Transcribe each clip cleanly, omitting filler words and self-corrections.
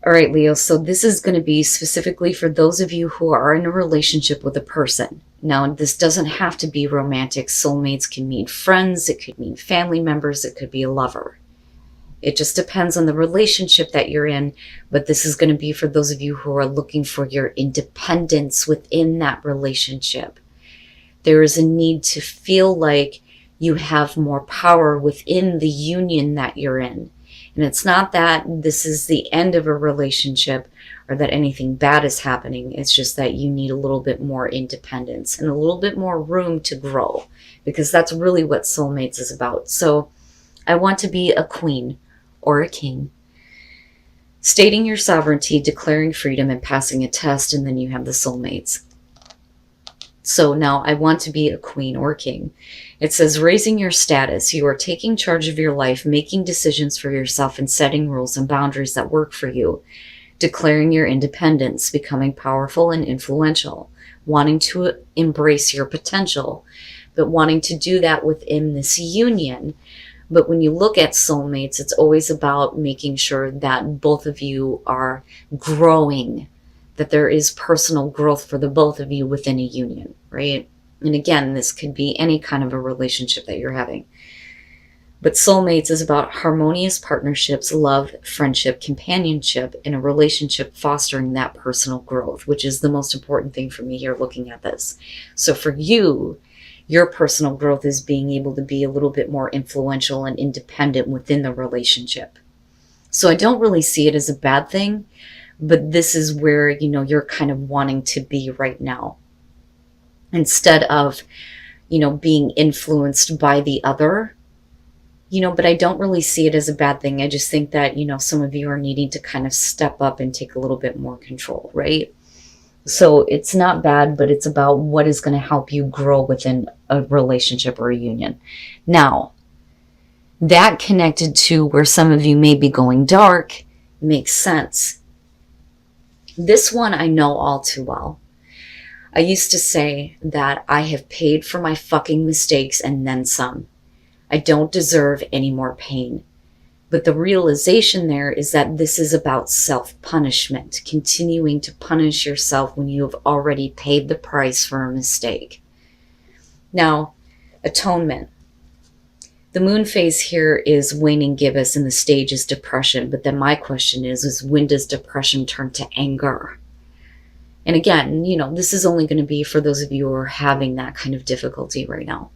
All right, Leo, so this is going to be specifically for those of you who are in a relationship with a person. Now, this doesn't have to be romantic. Soulmates can mean friends, it could mean family members, it could be a lover. It just depends on the relationship that you're in, but this is going to be for those of you who are looking for your independence within that relationship. There is a need to feel like you have more power within the union that you're in. And it's not that this is the end of a relationship or that anything bad is happening. It's just that you need a little bit more independence and a little bit more room to grow, because that's really what soulmates is about. So I want to be a queen or a king. Stating your sovereignty, declaring freedom, and passing a test, and then you have the soulmates. So now I want to be a queen or king. It says raising your status. You are taking charge of your life, making decisions for yourself, and setting rules and boundaries that work for you. Declaring your independence, becoming powerful and influential, wanting to embrace your potential, but wanting to do that within this union. But when you look at soulmates, it's always about making sure that both of you are growing, that there is personal growth for the both of you within a union, right? And again, this could be any kind of a relationship that you're having. But soulmates is about harmonious partnerships, love, friendship, companionship, in a relationship fostering that personal growth, which is the most important thing for me here looking at this. So for you, your personal growth is being able to be a little bit more influential and independent within the relationship. So I don't really see it as a bad thing, but this is where, you're kind of wanting to be right now. Instead of, being influenced by the other, but I don't really see it as a bad thing. I just think that, some of you are needing to kind of step up and take a little bit more control, right? So it's not bad, but it's about what is going to help you grow within a relationship or a union. Now, that connected to where some of you may be going dark makes sense. This one I know all too well. I used to say that I have paid for my fucking mistakes and then some. I don't deserve any more pain. But the realization there is that this is about self-punishment, continuing to punish yourself when you have already paid the price for a mistake. Now, atonement. The moon phase here is waning gibbous and the stage is depression. But then my question is when does depression turn to anger? And again, this is only going to be for those of you who are having that kind of difficulty right now.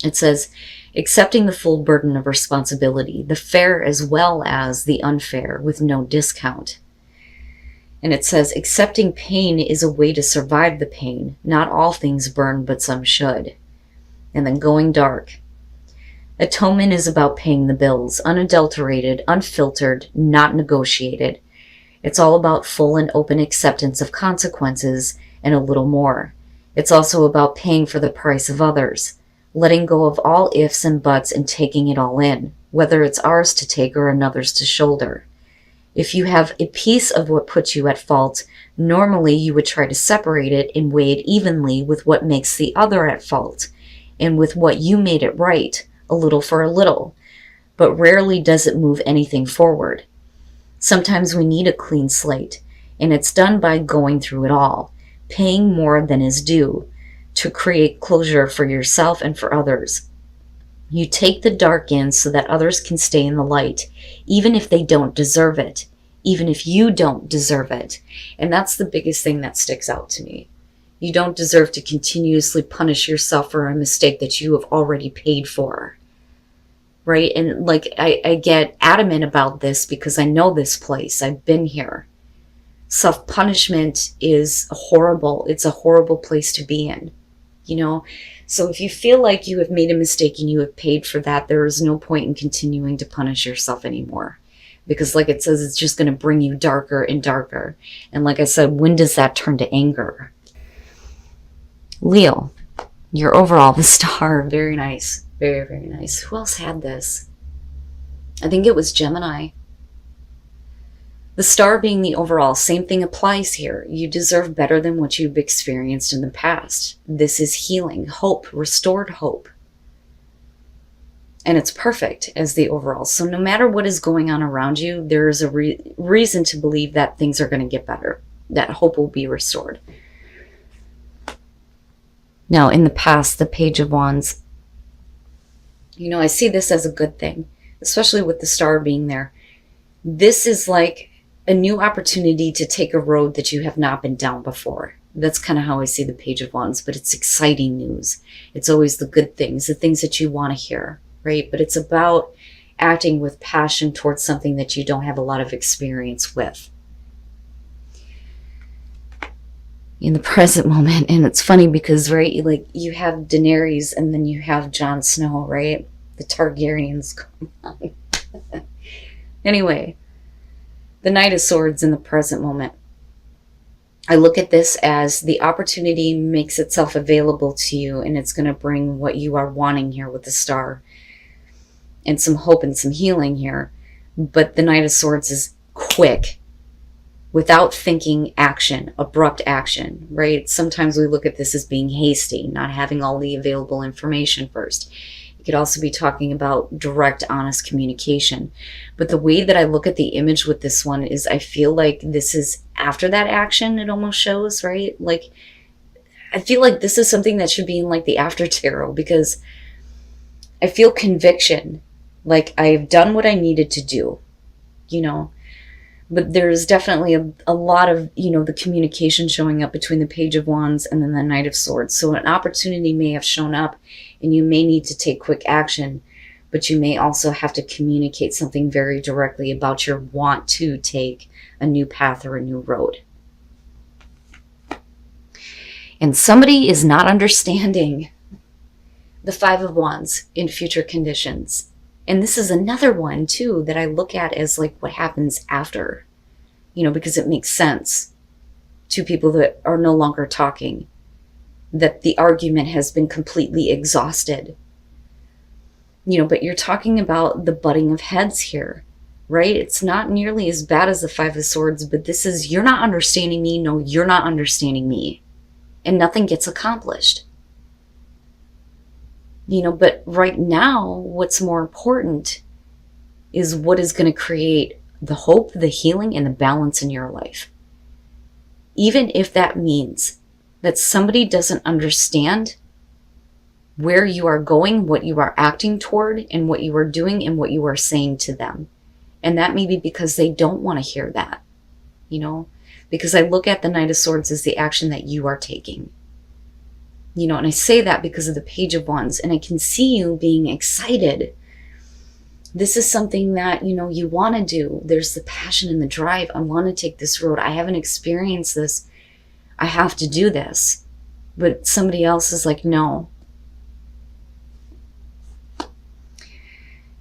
It says, accepting the full burden of responsibility, the fair as well as the unfair, with no discount. And it says, accepting pain is a way to survive the pain. Not all things burn, but some should. And then going dark. Atonement is about paying the bills, unadulterated, unfiltered, not negotiated. It's all about full and open acceptance of consequences and a little more. It's also about paying for the price of others, letting go of all ifs and buts and taking it all in, whether it's ours to take or another's to shoulder. If you have a piece of what puts you at fault, normally you would try to separate it and weigh it evenly with what makes the other at fault, and with what you made it right, a little for a little. But rarely does it move anything forward. Sometimes we need a clean slate, and it's done by going through it all, paying more than is due, to create closure for yourself and for others. You take the dark in so that others can stay in the light, even if they don't deserve it, even if you don't deserve it. And that's the biggest thing that sticks out to me. You don't deserve to continuously punish yourself for a mistake that you have already paid for. Right? And I get adamant about this because I know this place. I've been here. Self-punishment is horrible. It's a horrible place to be in. So if you feel like you have made a mistake and you have paid for that, there is no point in continuing to punish yourself anymore. Because like it says, it's just going to bring you darker and darker. And like I said, when does that turn to anger? Leo, your overall, the star, very nice. Very, very nice. Who else had this? I think it was Gemini. The star being the overall, same thing applies here. You deserve better than what you've experienced in the past. This is healing, hope, restored hope. And it's perfect as the overall. So no matter what is going on around you, there is a reason to believe that things are going to get better, that hope will be restored. Now, in the past, the Page of Wands, I see this as a good thing, especially with the star being there. This is like a new opportunity to take a road that you have not been down before. That's kind of how I see the Page of Wands, but it's exciting news. It's always the good things, the things that you want to hear, right? But it's about acting with passion towards something that you don't have a lot of experience with. In the present moment, and it's funny because, right, like you have Daenerys and then you have Jon Snow, right? The Targaryens come on. Anyway, the Knight of Swords in the present moment. I look at this as the opportunity makes itself available to you, and it's going to bring what you are wanting here with the star and some hope and some healing here. But the Knight of Swords is quick, without thinking action, abrupt action, right? Sometimes we look at this as being hasty, not having all the available information first. You could also be talking about direct, honest communication. But the way that I look at the image with this one is I feel like this is after that action, it almost shows, right? Like, I feel like this is something that should be in like the after tarot, because I feel conviction, like I've done what I needed to do, But there's definitely a lot of, the communication showing up between the Page of Wands and then the Knight of Swords. So an opportunity may have shown up and you may need to take quick action, but you may also have to communicate something very directly about your want to take a new path or a new road. And somebody is not understanding the Five of Wands in future conditions. And this is another one, too, that I look at as like what happens after, because it makes sense to people that are no longer talking, that the argument has been completely exhausted. But you're talking about the butting of heads here, right? It's not nearly as bad as the Five of Swords, but this is, you're not understanding me. No, you're not understanding me. And nothing gets accomplished. But right now, what's more important is what is going to create the hope, the healing, and the balance in your life. Even if that means that somebody doesn't understand where you are going, what you are acting toward, and what you are doing, and what you are saying to them. And that may be because they don't want to hear that, because I look at the Knight of Swords as the action that you are taking. And I say that because of the Page of Wands, and I can see you being excited. This is something that, you want to do. There's the passion and the drive. I want to take this road. I haven't experienced this. I have to do this. But somebody else is like, no.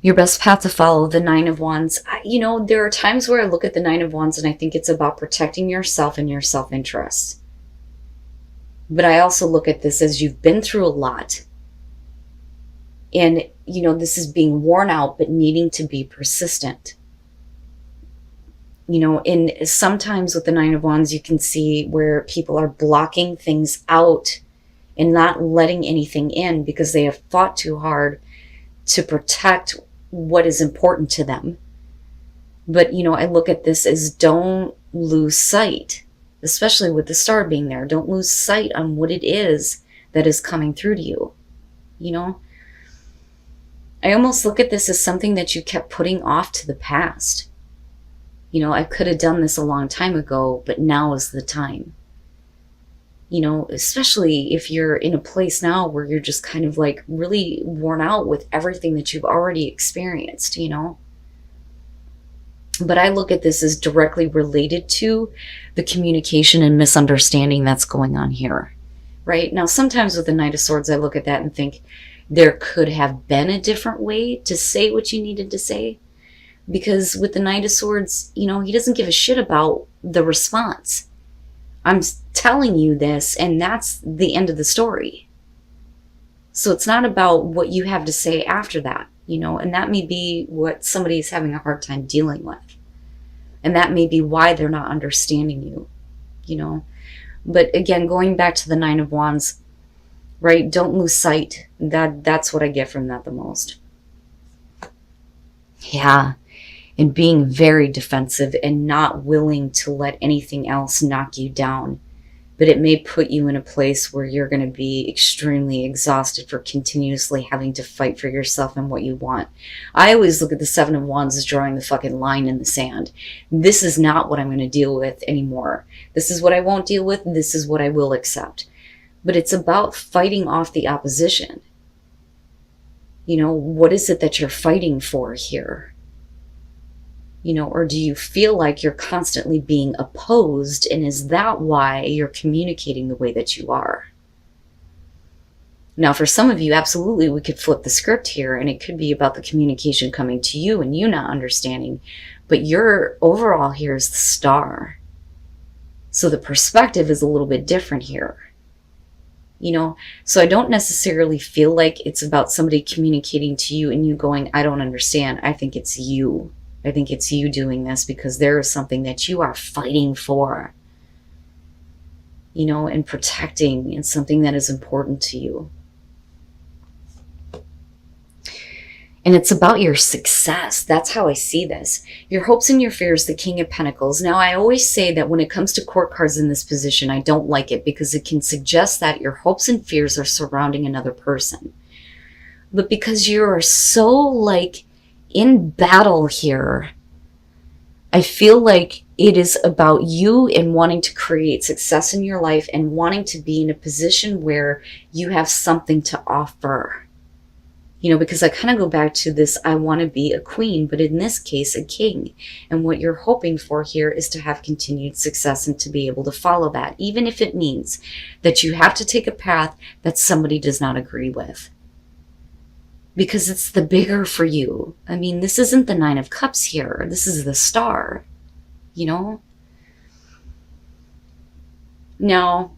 Your best path to follow, the Nine of Wands. There are times where I look at the Nine of Wands and I think it's about protecting yourself and your self-interest. But I also look at this as you've been through a lot. And, this is being worn out, but needing to be persistent. And sometimes with the Nine of Wands, you can see where people are blocking things out and not letting anything in because they have fought too hard to protect what is important to them. But, I look at this as don't lose sight. Especially with the star being there. Don't lose sight on what it is that is coming through to you. I almost look at this as something that you kept putting off to the past. I could have done this a long time ago, but now is the time. Especially if you're in a place now where you're just kind of like really worn out with everything that you've already experienced, But I look at this as directly related to the communication and misunderstanding that's going on here, right? Now, sometimes with the Knight of Swords, I look at that and think there could have been a different way to say what you needed to say. Because with the Knight of Swords, he doesn't give a shit about the response. I'm telling you this, and that's the end of the story. So it's not about what you have to say after that. And that may be what somebody's having a hard time dealing with. And that may be why they're not understanding you, But again, going back to the Nine of Wands, right? Don't lose sight. That's what I get from that the most. Yeah. And being very defensive and not willing to let anything else knock you down. But it may put you in a place where you're going to be extremely exhausted for continuously having to fight for yourself and what you want. I always look at the Seven of Wands as drawing the fucking line in the sand. This is not what I'm going to deal with anymore. This is what I won't deal with. This is what I will accept. But it's about fighting off the opposition. You know, what is it that you're fighting for here? You know, or do you feel like you're constantly being opposed, and is that why you're communicating the way that you are? Now, for some of you, absolutely, we could flip the script here, and it could be about the communication coming to you and you not understanding, but your overall here is the Star. So the perspective is a little bit different here. You know, so I don't necessarily feel like it's about somebody communicating to you and you going, I don't understand. I think it's you. I think it's you doing this because there is something that you are fighting for, you know, and protecting, and something that is important to you. And it's about your success. That's how I see this. Your hopes and your fears, the King of Pentacles. Now, I always say that when it comes to court cards in this position, I don't like it because it can suggest that your hopes and fears are surrounding another person. But because you are so like in battle here, I feel like it is about you and wanting to create success in your life and wanting to be in a position where you have something to offer. You know, because I kind of go back to this, I want to be a queen, but in this case, a king. And what you're hoping for here is to have continued success and to be able to follow that, even if it means that you have to take a path that somebody does not agree with. Because it's the bigger for you. I mean, this isn't the Nine of Cups here. This is the Star, you know? Now,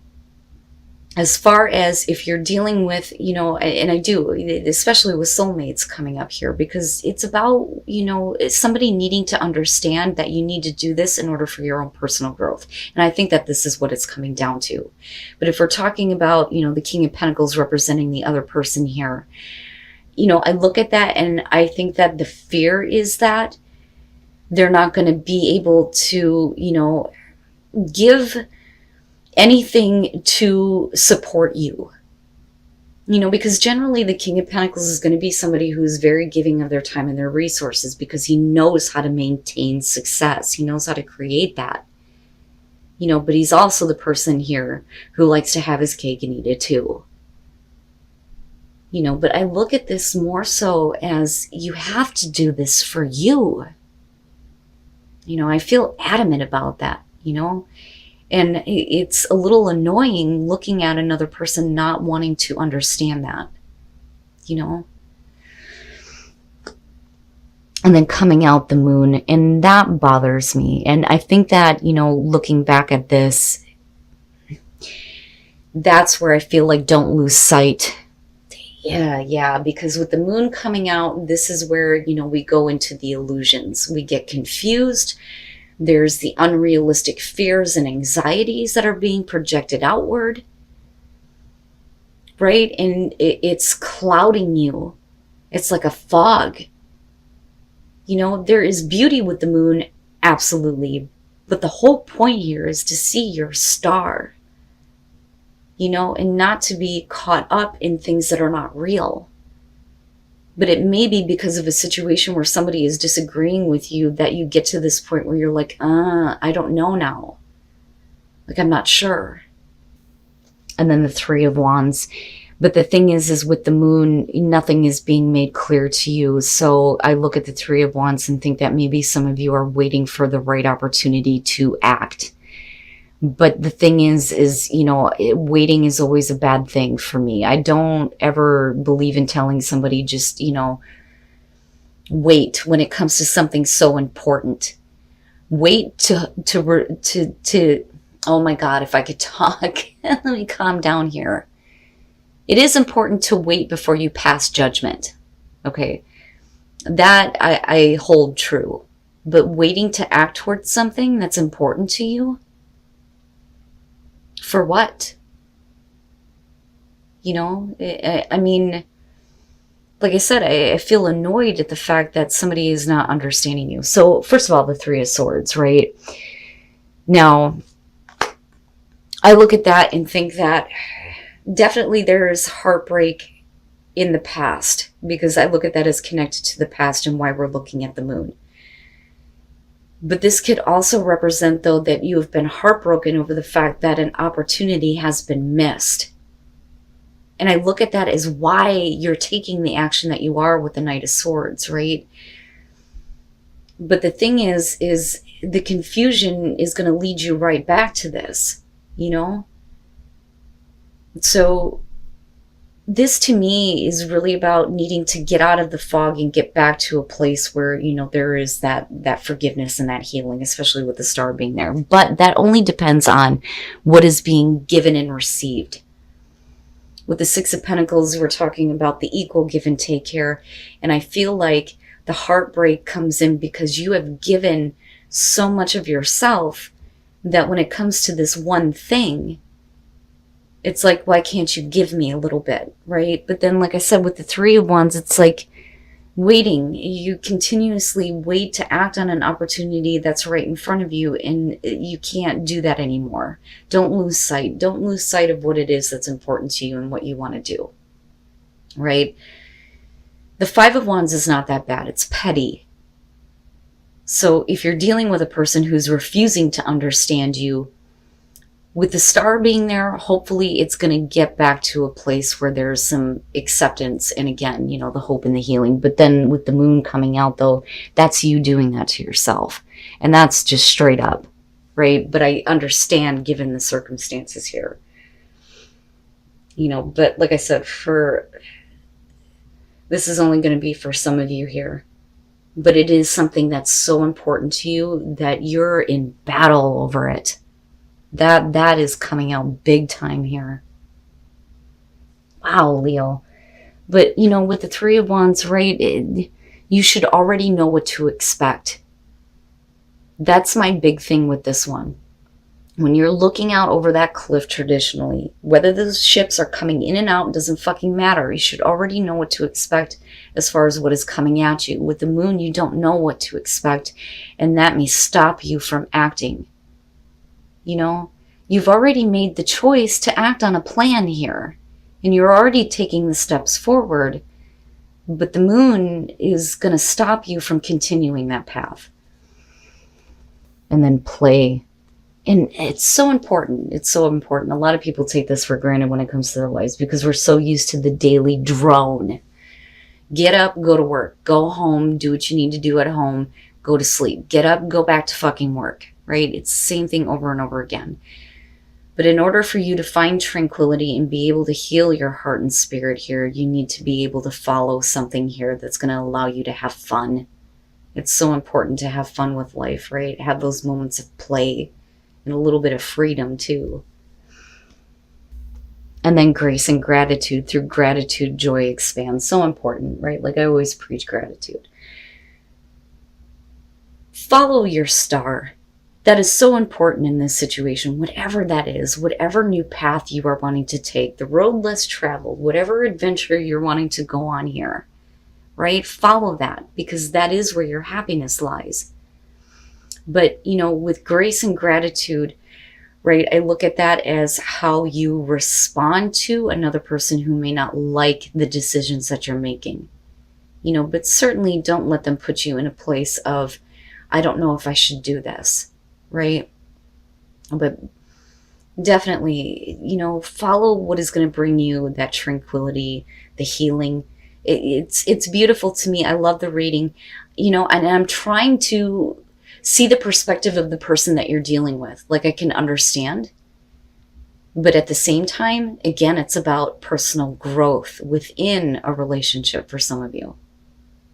as far as if you're dealing with, you know, and I do, especially with soulmates coming up here, because it's about, you know, somebody needing to understand that you need to do this in order for your own personal growth. And I think that this is what it's coming down to. But if we're talking about, you know, the King of Pentacles representing the other person here, you know, I look at that and I think that the fear is that they're not going to be able to, you know, give anything to support you. You know, because generally the King of Pentacles is going to be somebody who's very giving of their time and their resources because he knows how to maintain success. He knows how to create that. You know, but he's also the person here who likes to have his cake and eat it too. You know, but I look at this more so as you have to do this for you. You know, I feel adamant about that, you know, and it's a little annoying looking at another person not wanting to understand that, you know. And then coming out the Moon, and that bothers me. And I think that, you know, looking back at this, that's where I feel like don't lose sight. Yeah, because with the Moon coming out, this is where, you know, we go into the illusions. We get confused. There's the unrealistic fears and anxieties that are being projected outward, right? And it's clouding you. It's like a fog. You know, there is beauty with the Moon, absolutely. But the whole point here is to see your star. You know, and not to be caught up in things that are not real. But it may be because of a situation where somebody is disagreeing with you that you get to this point where you're like, I don't know now. Like, I'm not sure. And then the Three of Wands. But the thing is with the Moon, nothing is being made clear to you. So I look at the Three of Wands and think that maybe some of you are waiting for the right opportunity to act. But the thing is, you know, waiting is always a bad thing for me. I don't ever believe in telling somebody just, you know, wait when it comes to something so important. Wait to oh my God, if I could talk. Let me calm down here. It is important to wait before you pass judgment. Okay. That I hold true. But waiting to act towards something that's important to you, for what? You know, I mean, like I said, I feel annoyed at the fact that somebody is not understanding you. So first of all, the Three of Swords, right? Now, I look at that and think that definitely there's heartbreak in the past, because I look at that as connected to the past and why we're looking at the moon. But this could also represent, though, that you have been heartbroken over the fact that an opportunity has been missed. And I look at that as why you're taking the action that you are with the Knight of Swords, right? But the thing is the confusion is going to lead you right back to this, you know? So this to me is really about needing to get out of the fog and get back to a place where, you know, there is that forgiveness and that healing, especially with the star being there. But that only depends on what is being given and received. With the Six of Pentacles, we're talking about the equal give and take here. And I feel like the heartbreak comes in because you have given so much of yourself that when it comes to this one thing, it's like, why can't you give me a little bit, right? But then, like I said, with the Three of Wands, it's like waiting. You continuously wait to act on an opportunity that's right in front of you, and you can't do that anymore. Don't lose sight. Don't lose sight of what it is that's important to you and what you want to do, right? The Five of Wands is not that bad. It's petty. So if you're dealing with a person who's refusing to understand you, with the star being there, hopefully it's going to get back to a place where there's some acceptance and, again, you know, the hope and the healing. But then with the moon coming out, though, that's you doing that to yourself. And that's just straight up, right? But I understand given the circumstances here. You know, but like I said, this is only going to be for some of you here. But it is something that's so important to you that you're in battle over it. That is coming out big time here. Wow, Leo. But, you know, with the Three of Wands, right, you should already know what to expect. That's my big thing with this one. When you're looking out over that cliff traditionally, whether those ships are coming in and out, doesn't fucking matter. You should already know what to expect as far as what is coming at you. With the moon, you don't know what to expect, and that may stop you from acting. You know, you've already made the choice to act on a plan here, and you're already taking the steps forward, but the moon is going to stop you from continuing that path. And then play. And it's so important. It's so important. A lot of people take this for granted when it comes to their lives because we're so used to the daily drone. Get up, go to work, go home, do what you need to do at home, go to sleep. Get up, go back to fucking work. Right? It's the same thing over and over again. But in order for you to find tranquility and be able to heal your heart and spirit here, you need to be able to follow something here that's going to allow you to have fun. It's so important to have fun with life, right? Have those moments of play and a little bit of freedom too. And then grace and gratitude. Through gratitude, joy expands. So important, right? Like I always preach gratitude. Follow your star. That is so important in this situation, whatever that is, whatever new path you are wanting to take, the road less traveled, whatever adventure you're wanting to go on here, right? Follow that, because that is where your happiness lies. But, you know, with grace and gratitude, right, I look at that as how you respond to another person who may not like the decisions that you're making. You know, but certainly don't let them put you in a place of, I don't know if I should do this. Right? But definitely, you know, follow what is going to bring you that tranquility, the healing. It's beautiful to me. I love the reading, you know, and I'm trying to see the perspective of the person that you're dealing with. Like I can understand. But at the same time, again, it's about personal growth within a relationship for some of you.